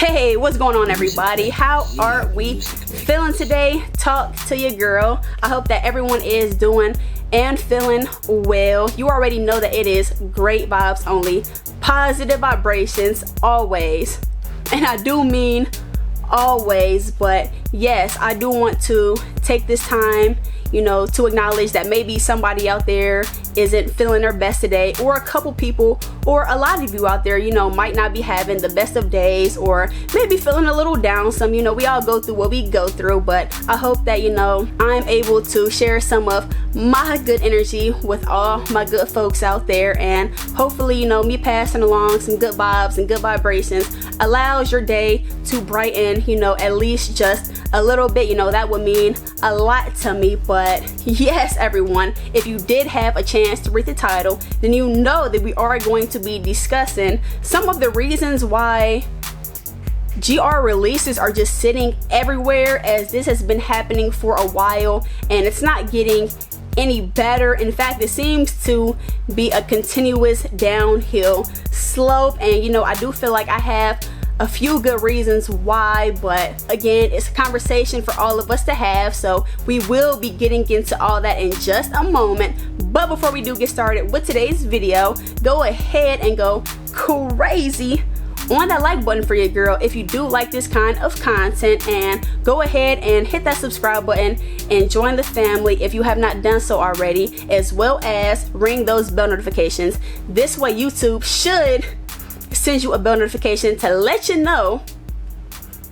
Hey, what's going on, everybody? How are we feeling today? Talk to your girl. I hope that everyone is doing and feeling well. You already know that it is great vibes only, positive vibrations always, and I do mean always. But yes, I do want to take this time, to acknowledge that maybe somebody out there isn't feeling their best today, or a couple people or a lot of you out there, might not be having the best of days, or maybe feeling a little down some. We all go through what we go through, but I hope that I'm able to share some of my good energy with all my good folks out there, and hopefully me passing along some good vibes and good vibrations allows your day to brighten, at least just a little bit. That would mean a lot to me. But yes, everyone, if you did have a chance to read the title, then you know that we are going to be discussing some of the reasons why GR releases are just sitting everywhere, as this has been happening for a while and it's not getting any better. In fact, it seems to be a continuous downhill slope, and I do feel like I have a few good reasons why, but again, it's a conversation for all of us to have, so we will be getting into all that in just a moment. But before we do get started with today's video, go ahead and go crazy on that like button for your girl if you do like this kind of content, and go ahead and hit that subscribe button and join the family if you have not done so already, as well as ring those bell notifications. This way YouTube should send you a bell notification to let you know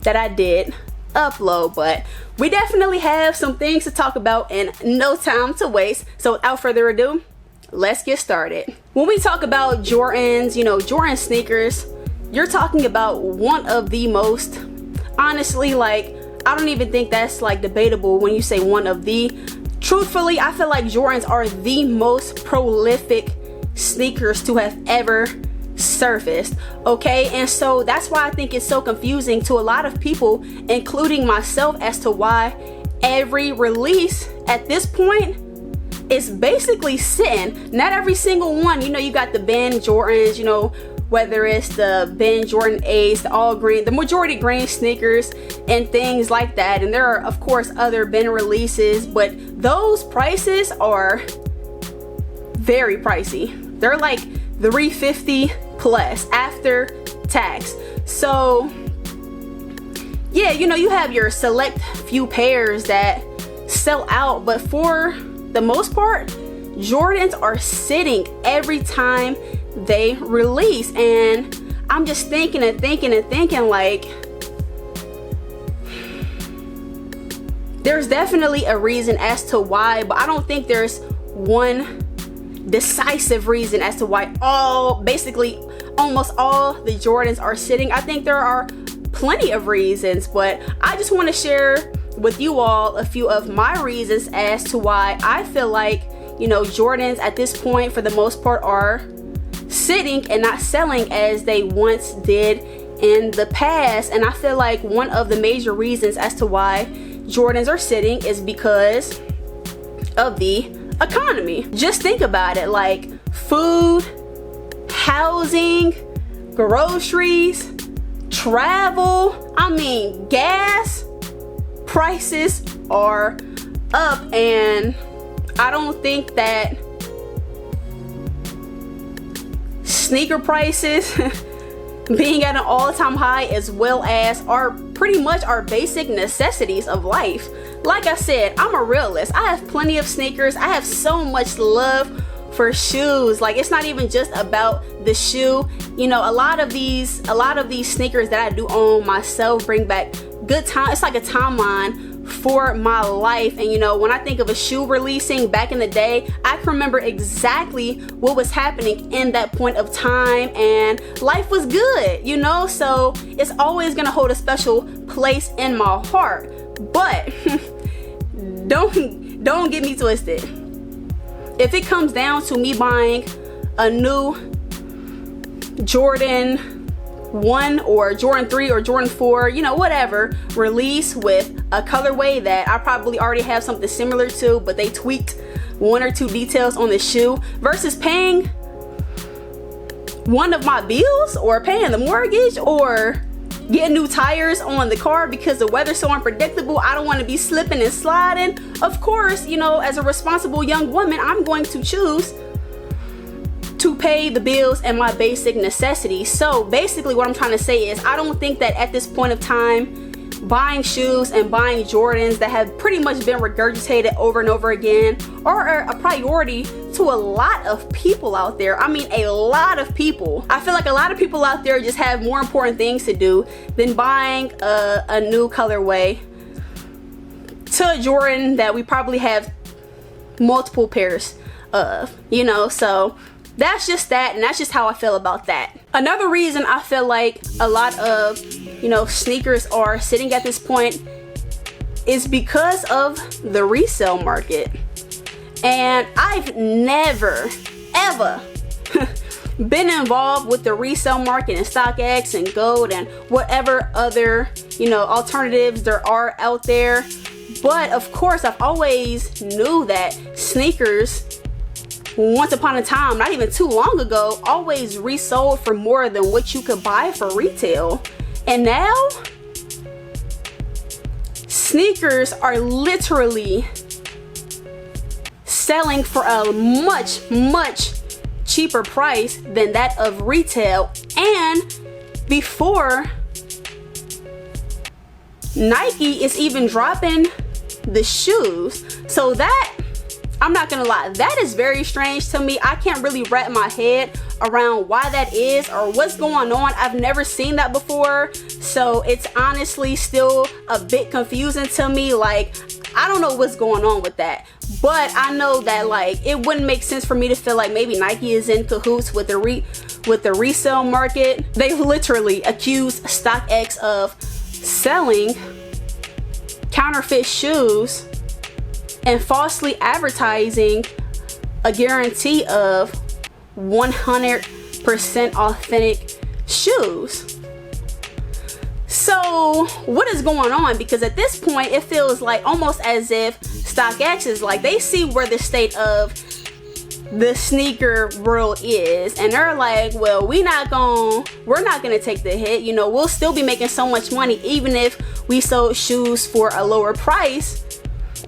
that I did upload. But we definitely have some things to talk about and no time to waste, so without further ado, let's get started. When we talk about Jordans, Jordan sneakers, you're talking about one of the most, honestly, like, I don't even think that's like debatable when you say one of the. Truthfully, I feel like Jordans are the most prolific sneakers to have ever surfaced, okay? And so that's why I think it's so confusing to a lot of people, including myself, as to why every release at this point is basically sitting. Not every single one. You got the Ben Jordans, whether it's the Ben Jordan 8s, the all green, the majority green sneakers and things like that. And there are of course other Ben releases, but those prices are very pricey. They're like $350 plus after tax. So yeah, you have your select few pairs that sell out, but for the most part, Jordans are sitting every time they release. And I'm just thinking like, there's definitely a reason as to why, but I don't think there's one decisive reason as to why almost all the Jordans are sitting. I think there are plenty of reasons, but I just want to share with you all a few of my reasons as to why I feel like Jordans at this point for the most part are sitting and not selling as they once did in the past. And I feel like one of the major reasons as to why Jordans are sitting is because of the economy. Just think about it, like food, housing, groceries, travel, gas prices are up, and I don't think that sneaker prices being at an all-time high, as well as are pretty much our basic necessities of life. Like I said, I'm a realist. I have plenty of sneakers. I have so much love for shoes. Like, it's not even just about the shoe. A lot of these sneakers that I do own myself bring back good time. It's like a timeline for my life. And when I think of a shoe releasing back in the day, I can remember exactly what was happening in that point of time, and life was good, so it's always gonna hold a special place in my heart. But don't get me twisted. If it comes down to me buying a new Jordan 1 or Jordan 3 or Jordan 4, whatever, release with a colorway that I probably already have something similar to, but they tweaked one or two details on the shoe, versus paying one of my bills or paying the mortgage or get new tires on the car because the weather's so unpredictable. I don't want to be slipping and sliding. Of course, you know, as a responsible young woman, I'm going to choose to pay the bills and my basic necessities. So basically what I'm trying to say is I don't think that at this point of time, buying shoes and buying Jordans that have pretty much been regurgitated over and over again are a priority to a lot of people out there. I mean, a lot of people. I feel like a lot of people out there just have more important things to do than buying a new colorway to a Jordan that we probably have multiple pairs of, you know. So that's just that, and that's just how I feel about that. Another reason I feel like a lot of, you know, sneakers are sitting at this point is because of the resale market. And I've never ever been involved with the resale market and StockX and gold and whatever other, you know, alternatives there are out there. But of course, I've always knew that sneakers, once upon a time, not even too long ago, always resold for more than what you could buy for retail. And now sneakers are literally selling for a much cheaper price than that of retail, and before Nike is even dropping the shoes. So that, I'm not gonna lie, that is very strange to me. I can't really wrap my head around why that is or what's going on. I've never seen that before, so it's honestly still a bit confusing to me. Like, I don't know what's going on with that, but I know that, like, it wouldn't make sense for me to feel like maybe Nike is in cahoots with the resale market. They literally accused StockX of selling counterfeit shoes and falsely advertising a guarantee of 100% authentic shoes. So what is going on? Because at this point it feels like almost as if StockX is like, they see where the state of the sneaker world is, and they're like, well, we're not gonna take the hit. You know, we'll still be making so much money even if we sold shoes for a lower price,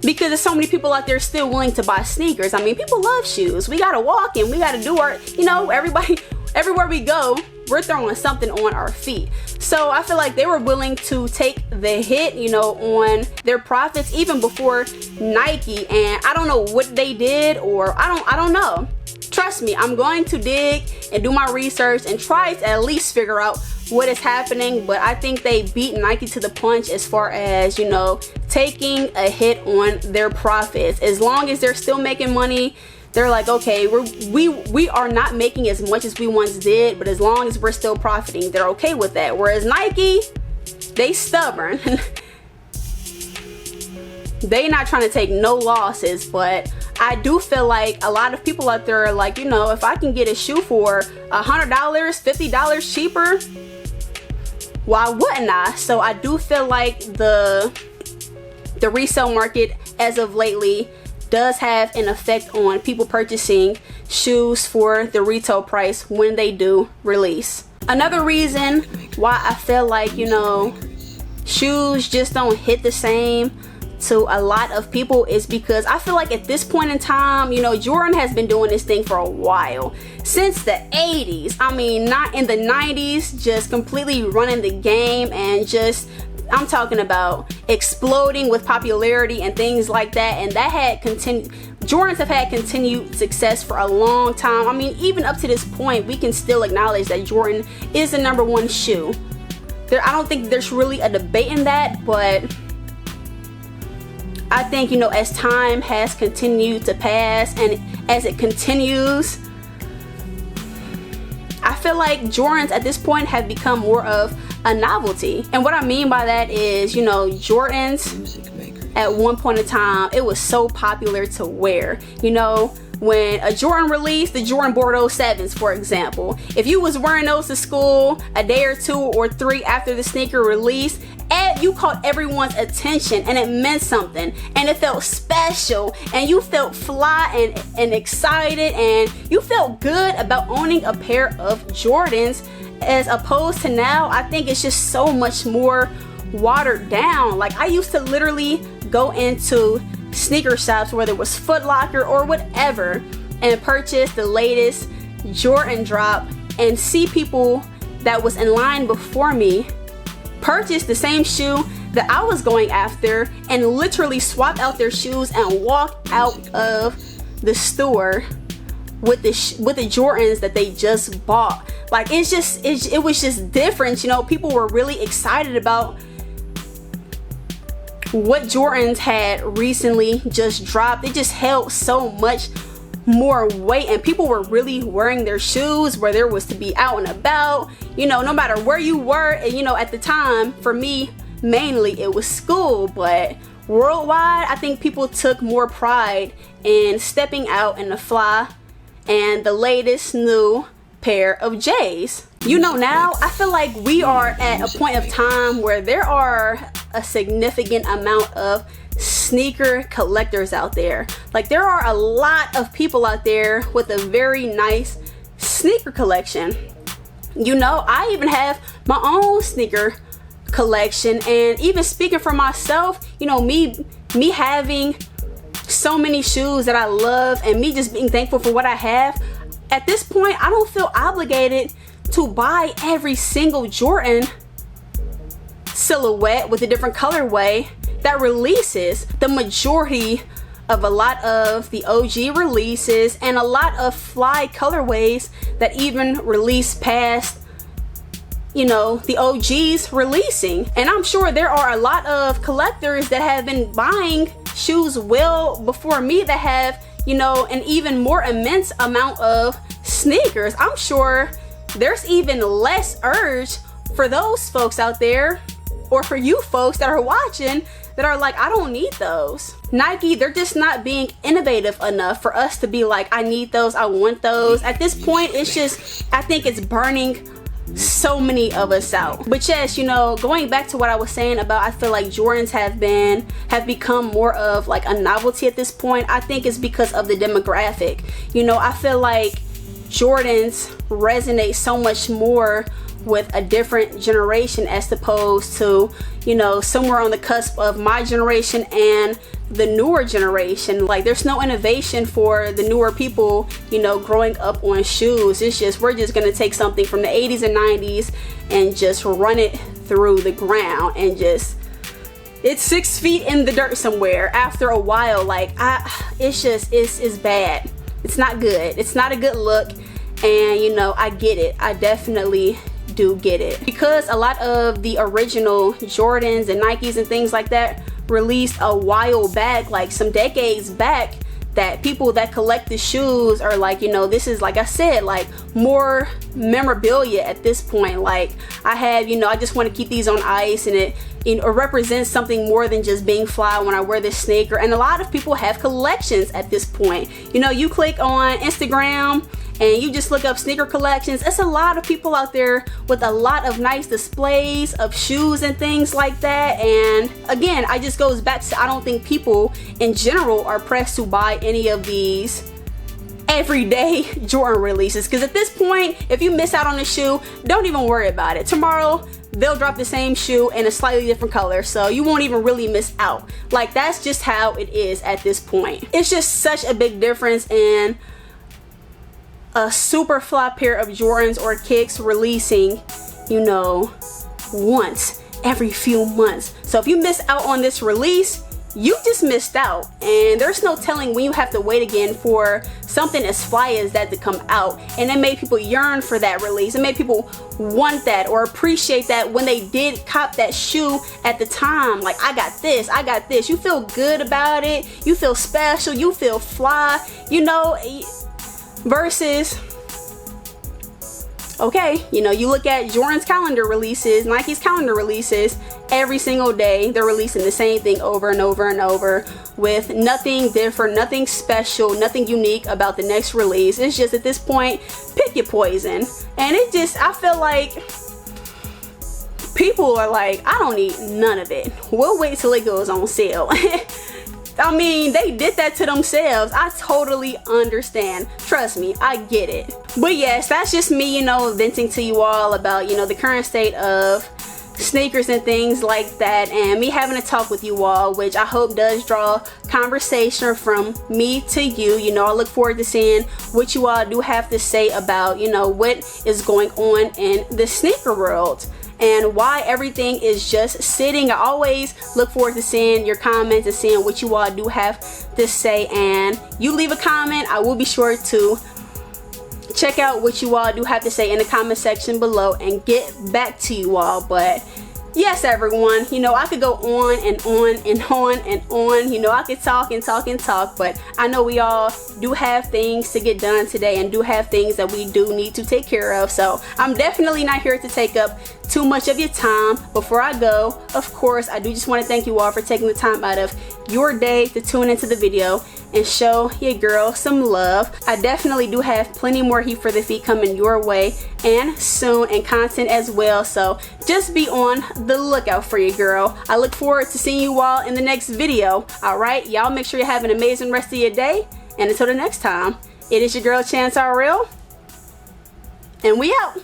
because there's so many people out there still willing to buy sneakers. I mean, people love shoes. We gotta walk and we gotta do our, you know, everybody, everywhere we go, we're throwing something on our feet. So I feel like they were willing to take the hit, you know, on their profits even before Nike. And I don't know what they did, or I don't know. Trust me, I'm going to dig and do my research and try to at least figure out what is happening. But I think they beat Nike to the punch as far as, you know, taking a hit on their profits. As long as they're still making money, they're like, okay, we are not making as much as we once did, but as long as we're still profiting, they're okay with that. Whereas Nike, they stubborn. They not trying to take no losses. But I do feel like a lot of people out there are like, you know, if I can get a shoe for $100, $50 cheaper, why wouldn't I? So I do feel like the resale market as of lately does have an effect on people purchasing shoes for the retail price when they do release. Another reason why I feel like, you know, shoes just don't hit the same to a lot of people is because I feel like at this point in time, you know, Jordan has been doing this thing for a while, since the 80s. I mean, not in the 90s, just completely running the game and just, I'm talking about exploding with popularity and things like that. And that had continued, Jordans have had continued success for a long time. I mean, even up to this point, we can still acknowledge that Jordan is the #1 shoe. I don't think there's really a debate in that, but I think, you know, as time has continued to pass and as it continues, I feel like Jordans at this point have become more of a novelty. And what I mean by that is, you know, Jordans at one point in time, it was so popular to wear. You know, when a Jordan released, the Jordan Bordeaux 7s, for example, if you was wearing those to school a day or 2 or 3 after the sneaker released, you caught everyone's attention, and it meant something, and it felt special, and you felt fly and excited, and you felt good about owning a pair of Jordans as opposed to now, I think it's just so much more watered down. Like, I used to literally go into sneaker shops, whether it was Foot Locker or whatever, and purchase the latest Jordan drop and see people that was in line before me purchase the same shoe that I was going after and literally swap out their shoes and walk out of the store with the Jordans that they just bought. Like, it was just different, you know. People were really excited about what Jordans had recently just dropped. It just held so much more weight, and people were really wearing their shoes where there was to be out and about, you know, no matter where you were. And you know, at the time, for me mainly it was school, but worldwide I think people took more pride in stepping out in the fly and the latest new pair of J's. You know, now I feel like we are at a point of time where there are a significant amount of sneaker collectors out there. Like, there are a lot of people out there with a very nice sneaker collection. You know, I even have my own sneaker collection, and even speaking for myself, you know, me having so many shoes that I love and me just being thankful for what I have, at this point I don't feel obligated to buy every single Jordan silhouette with a different colorway that releases. The majority of a lot of the OG releases and a lot of fly colorways that even release past, you know, the OGs releasing. And I'm sure there are a lot of collectors that have been buying shoes well before me that have, you know, an even more immense amount of sneakers. I'm sure there's even less urge for those folks out there, or for you folks that are watching, that are like, I don't need those. Nike, they're just not being innovative enough for us to be like, I need those, I want those. At this point, it's just, I think it's burning so many of us out. But yes, you know, going back to what I was saying about, I feel like Jordans have become more of like a novelty at this point. I think it's because of the demographic. You know, I feel like Jordans resonate so much more with a different generation as opposed to, you know, somewhere on the cusp of my generation and the newer generation. Like, there's no innovation for the newer people, you know, growing up on shoes. It's just, we're just gonna take something from the 80s and 90s and just run it through the ground, and just, it's 6 feet in the dirt somewhere after a while. Like, it's bad. It's not good. It's not a good look. And you know, I get it. I definitely do get it, because a lot of the original Jordans and Nikes and things like that released a while back, like some decades back, that people that collect the shoes are like, you know, this is, like I said, like more memorabilia at this point. Like, I have, you know, I just want to keep these on ice, and it, you know, represents something more than just being fly when I wear this sneaker. And a lot of people have collections at this point. You know, you click on Instagram and you just look up sneaker collections. It's a lot of people out there with a lot of nice displays of shoes and things like that. And again, I just goes back to, I don't think people in general are pressed to buy any of these everyday Jordan releases, because at this point, if you miss out on a shoe, don't even worry about it. Tomorrow they'll drop the same shoe in a slightly different color, so you won't even really miss out. Like, that's just how it is at this point. It's just such a big difference in a super fly pair of Jordans or kicks releasing, you know, once every few months. So if you miss out on this release, you just missed out. And there's no telling when you have to wait again for something as fly as that to come out. And it made people yearn for that release. It made people want that or appreciate that when they did cop that shoe at the time. Like, I got this, I got this. You feel good about it. You feel special. You feel fly, you know. Versus, okay, you know, you look at Jordan's calendar releases, Nike's calendar releases, every single day they're releasing the same thing over and over and over, with nothing different, nothing special, nothing unique about the next release. It's just, at this point, pick your poison. And it just, I feel like people are like, I don't need none of it. We'll wait till it goes on sale. I mean, they did that to themselves. I totally understand. Trust me, I get it. But yes, that's just me, you know, venting to you all about, you know, the current state of sneakers and things like that, and me having a talk with you all, which I hope does draw conversation from me to you. You know, I look forward to seeing what you all do have to say about, you know, what is going on in the sneaker world and why everything is just sitting. I always look forward to seeing your comments and seeing what you all do have to say, and you leave a comment, I will be sure to check out what you all do have to say in the comment section below and get back to you all. But yes, everyone, you know, I could go on and on and on and on. You know, I could talk and talk and talk, but I know we all do have things to get done today and do have things that we do need to take care of. So I'm definitely not here to take up too much of your time. Before I go, of course, I do just want to thank you all for taking the time out of your day to tune into the video and show your girl some love. I definitely do have plenty more heat for the feet coming your way and soon, and content as well, so just be on the lookout for your girl. I look forward to seeing you all in the next video. Alright, y'all make sure you have an amazing rest of your day, and until the next time, it is your girl Chance RL, and we out.